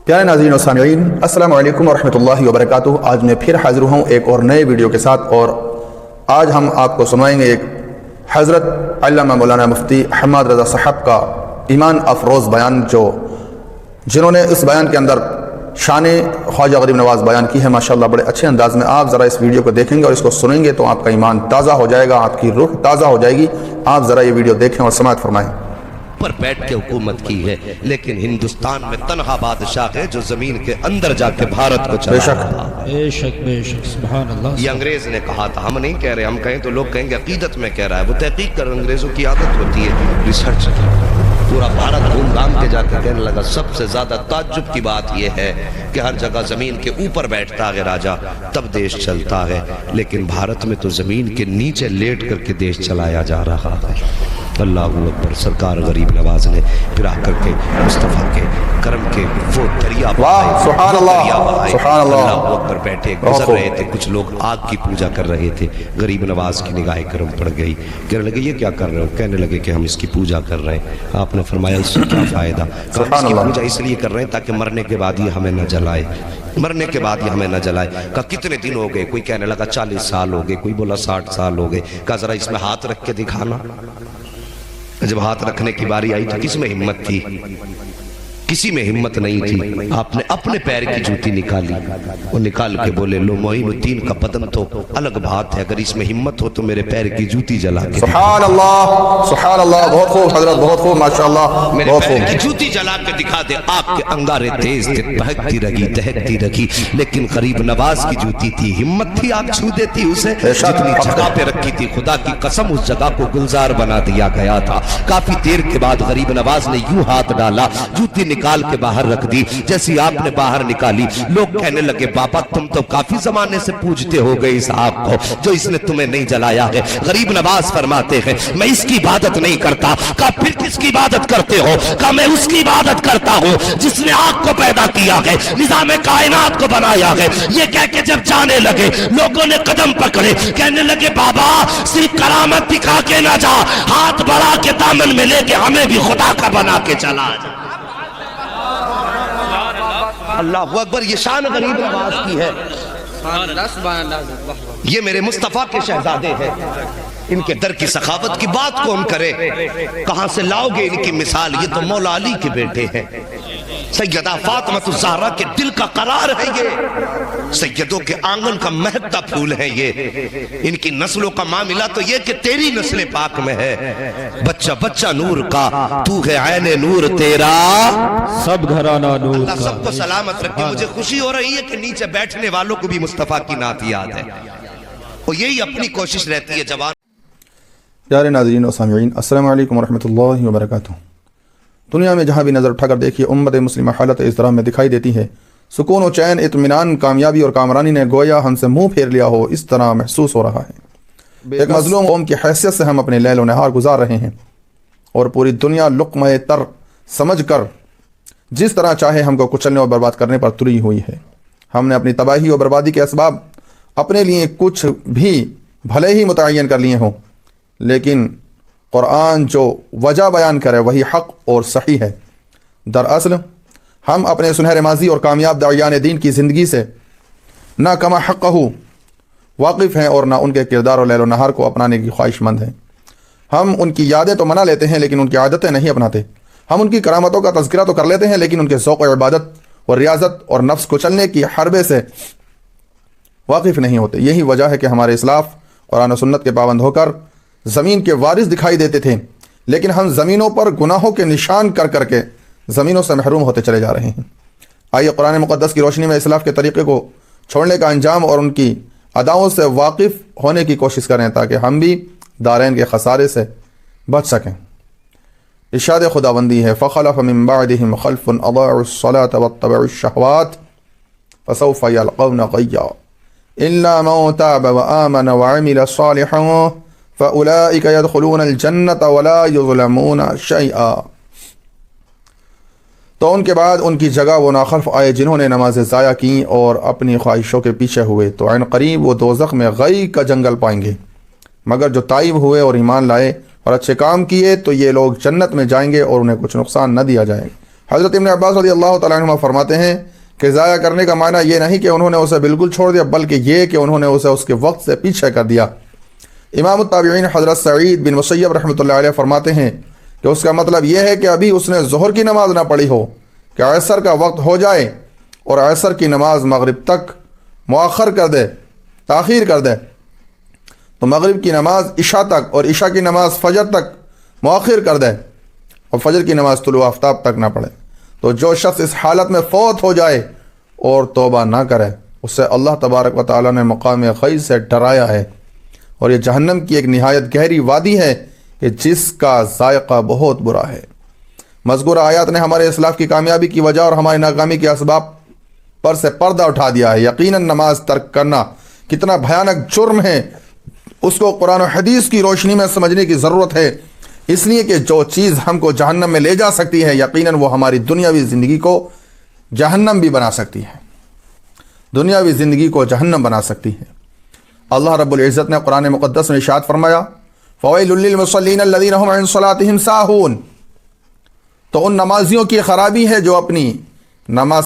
پیارے ناظرین و سامعین، السلام علیکم ورحمۃ اللہ وبرکاتہ۔ آج میں پھر حاضر ہوں ایک اور نئے ویڈیو کے ساتھ، اور آج ہم آپ کو سنائیں گے ایک حضرت علامہ مولانا مفتی حماد رضا صاحب کا ایمان افروز بیان، جنہوں نے اس بیان کے اندر شان خواجہ غریب نواز بیان کی ہے ماشاءاللہ بڑے اچھے انداز میں۔ آپ ذرا اس ویڈیو کو دیکھیں گے اور اس کو سنیں گے تو آپ کا ایمان تازہ ہو جائے گا، آپ کی روح تازہ ہو جائے گی۔ آپ ذرا یہ ویڈیو دیکھیں اور سماعت فرمائیں۔ پر بیٹھ کے حکومت کی ہے، لیکن ہندوستان میں تنہا بادشاہ ہے جو زمین کے اندر جا کے بھارت کو چلا رہا ہے۔ بے شک بے شک، سبحان اللہ۔ یہ انگریز نے کہا تھا، ہم نہیں کہہ رہے، ہم کہیں تو لوگ کہیں گے عقیدت میں کہہ رہا ہے۔ وہ تحقیق کر، انگریزوں کی عادت ہوتی ہے ریسرچ کی۔ پورا بھارت گھوم گھام کے جا کے کہنے لگا سب سے زیادہ تعجب کی بات یہ ہے کہ ہر جگہ زمین کے اوپر بیٹھتا ہے راجہ تب دیش چلتا ہے، لیکن بھارت میں تو زمین کے نیچے لیٹ کر کے دیش چلایا جا رہا ہے۔ اللہ اکبر۔ سرکار غریب نواز نے پھر آ کر کے مصطفیٰ کے کرم کے وہ دریا واہ سبحان اللہ سبحان اللہ۔ اللہ اکبر۔ بیٹھے گزر رہے تھے، کچھ لوگ آگ کی پوجا کر رہے تھے، غریب نواز کی نگاہ کرم پڑ گئی، کہنے لگے یہ کیا کر رہے ہو؟ کہنے لگے کہ ہم اس کی پوجا کر رہے ہیں۔ آپ نے فرمایا اس سے کیا فائدہ؟ کہا اس کی پوجا اس لیے کر رہے ہیں تاکہ مرنے کے بعد یہ ہمیں نہ جلائے، مرنے کے بعد یہ ہمیں نہ جلائے۔ کہا کتنے دن ہو گئے؟ کوئی کہنے لگا 40 سال ہو گئے، کوئی بولا 60 سال ہو گئے۔ کہا ذرا اس میں ہاتھ رکھ کے دکھانا۔ جب ہاتھ رکھنے کی باری آئی تو کس میں ہمت تھی؟ کسی میں ہمت نہیں تھی۔ آپ نے اپنے پیر کی جوتی نکالی، وہ نکال کے بولے لو معین الدین کا بدن تو الگ بات ہے، اگر اس میں ہمت ہو تو میرے پیر کی جوتی جلا کے سبحان اللہ سبحان اللہ۔ بہت خوب حضرت، بہت خوب ماشاءاللہ، میرے بہت پیر خوب۔ کی جوتی جلا کے دکھا دے۔ آپ کے انگارے تیز تھے، بہکتی رہی دہکتی رہی، لیکن غریب نواز کی جوتی تھی، ہمت تھی، آپ چھو دیتی اسے۔ جتنی جگہ پہ رکھی تھی خدا کی قسم اس جگہ کو گلزار بنا دیا گیا تھا۔ کافی دیر کے بعد غریب نواز نے یوں ہاتھ ڈالا، جوتی نکال کے باہر رکھ دی۔ جیسی آپ نے باہر نکالی، لوگ کہنے لگے بابا تم تو کافی زمانے سے پوجتے ہو گئے اس آگ کو جو اس نے تمہیں نہیں جلایا ہے۔ غریب نواز فرماتے ہیں میں اس کی عبادت نہیں کرتا۔ کہا پھر کس کی عبادت کرتے ہو؟ کہا میں اس کی عبادت کرتا ہوں جس نے آگ کو پیدا کیا ہے، نظام کائنات کو بنایا ہے۔ یہ کہہ کے جب جانے لگے لوگوں نے قدم پکڑے، کہنے لگے بابا صرف کرامت دکھا کے نہ جا، ہاتھ بڑھا کے دامن میں لے کے ہمیں بھی خدا کا بنا کے چلا جا۔ اللہ اکبر۔ یہ شان غریب نواز کی ہے، یہ میرے مصطفیٰ کے شہزادے ہیں۔ ان کے در کی سخاوت کی بات کون کرے؟ کہاں سے لاؤ گے ان کی مثال؟ یہ تو مولا علی کے بیٹے ہیں، سیدہ فاطمہ الزہرا کے دل کا قرار ہے یہ، سیدوں کے آنگن کا مہکتا پھول ہے یہ۔ ان کی نسلوں کا معاملہ تو یہ کہ تیری نسل پاک میں ہے، بچہ بچہ نور کا، تو ہے عین نور تیرا، سب گھرانہ نور اللہ کا۔ سب کو سلامت رکھے۔ مجھے خوشی ہو رہی ہے کہ نیچے بیٹھنے والوں کو بھی مصطفیٰ کی نعت یاد ہے، اور یہی اپنی کوشش رہتی ہے جوان۔ پیارے ناظرین و سامعین، السلام علیکم ورحمۃ اللہ وبرکاتہ۔ دنیا میں جہاں بھی نظر اٹھا کر دیکھیے امت مسلمہ حالت اضطراب میں دکھائی دیتی ہے۔ سکون و چین، اطمینان، کامیابی اور کامرانی نے گویا ہم سے منہ پھیر لیا ہو اس طرح محسوس ہو رہا ہے۔ ایک مظلوم قوم کی حیثیت سے ہم اپنے لیل و نہار گزار رہے ہیں، اور پوری دنیا لقمہ تر سمجھ کر جس طرح چاہے ہم کو کچلنے اور برباد کرنے پر تلی ہوئی ہے۔ ہم نے اپنی تباہی اور بربادی کے اسباب اپنے لیے کچھ بھی بھلے ہی متعین کر لیے ہوں، لیکن قرآن جو وجہ بیان کرے وہی حق اور صحیح ہے۔ دراصل ہم اپنے سنہرے ماضی اور کامیاب داعیان دین کی زندگی سے نہ کما حقہ واقف ہیں اور نہ ان کے کردار و لیل و نہار کو اپنانے کی خواہش مند ہیں۔ ہم ان کی یادیں تو منا لیتے ہیں لیکن ان کی عادتیں نہیں اپناتے۔ ہم ان کی کرامتوں کا تذکرہ تو کر لیتے ہیں لیکن ان کے ذوق و عبادت اور ریاضت اور نفس کو چلنے کی حربے سے واقف نہیں ہوتے۔ یہی وجہ ہے کہ ہمارے اسلاف قرآن و سنت کے پابند ہو کر زمین کے وارث دکھائی دیتے تھے، لیکن ہم زمینوں پر گناہوں کے نشان کر کر کے زمینوں سے محروم ہوتے چلے جا رہے ہیں۔ آئیے قرآن مقدس کی روشنی میں اسلاف کے طریقے کو چھوڑنے کا انجام اور ان کی اداؤں سے واقف ہونے کی کوشش کریں تاکہ ہم بھی دارین کے خسارے سے بچ سکیں۔ ارشاد خداوندی ہے فخلف من بعدهم خلف اضاعوا الصلاة واتبعوا الشهوات فسوف يلقون غيا الا من تاب وآمن وعمل صالحا فأولئك يدخلون الجنة ولا يظلمون شيئا۔ تو ان کے بعد ان کی جگہ وہ ناخلف آئے جنہوں نے نمازیں ضائع کیں اور اپنی خواہشوں کے پیچھے ہوئے، تو عین قریب وہ دوزخ میں غی کا جنگل پائیں گے، مگر جو تائب ہوئے اور ایمان لائے اور اچھے کام کیے تو یہ لوگ جنت میں جائیں گے اور انہیں کچھ نقصان نہ دیا جائے گا۔ حضرت ابن عباس رضی اللہ تعالیٰ عنہ فرماتے ہیں کہ ضائع کرنے کا معنی یہ نہیں کہ انہوں نے اسے بالکل چھوڑ دیا، بلکہ یہ کہ انہوں نے اسے اس کے وقت سے پیچھے کر دیا۔ امام التابعین حضرت سعید بن مسیب رحمۃ اللہ علیہ فرماتے ہیں کہ اس کا مطلب یہ ہے کہ ابھی اس نے ظہر کی نماز نہ پڑھی ہو کہ عصر کا وقت ہو جائے اور عصر کی نماز مغرب تک مؤخر کر دے، تاخیر کر دے، تو مغرب کی نماز عشاء تک اور عشاء کی نماز فجر تک مؤخر کر دے اور فجر کی نماز طلوع آفتاب تک نہ پڑھے، تو جو شخص اس حالت میں فوت ہو جائے اور توبہ نہ کرے اسے اللہ تبارک و تعالیٰ نے مقام خیز سے ڈرایا ہے، اور یہ جہنم کی ایک نہایت گہری وادی ہے کہ جس کا ذائقہ بہت برا ہے۔ مذکورہ آیات نے ہمارے اسلاف کی کامیابی کی وجہ اور ہماری ناکامی کے اسباب پر سے پردہ اٹھا دیا ہے۔ یقیناً نماز ترک کرنا کتنا بھیانک جرم ہے، اس کو قرآن و حدیث کی روشنی میں سمجھنے کی ضرورت ہے، اس لیے کہ جو چیز ہم کو جہنم میں لے جا سکتی ہے یقیناً وہ ہماری دنیاوی زندگی کو جہنم بھی بنا سکتی ہے، دنیاوی زندگی کو جہنم بنا سکتی ہے۔ اللہ رب العزت نے قرآن مقدس میں ارشاد فرمایا فَوَيْلٌ لِّلْمُصَلِّينَ الَّذِينَ هُمْ عَنْ صَلَاتِهِمْ سَاهُونَ، تو ان نمازیوں کی خرابی ہے جو اپنی نماز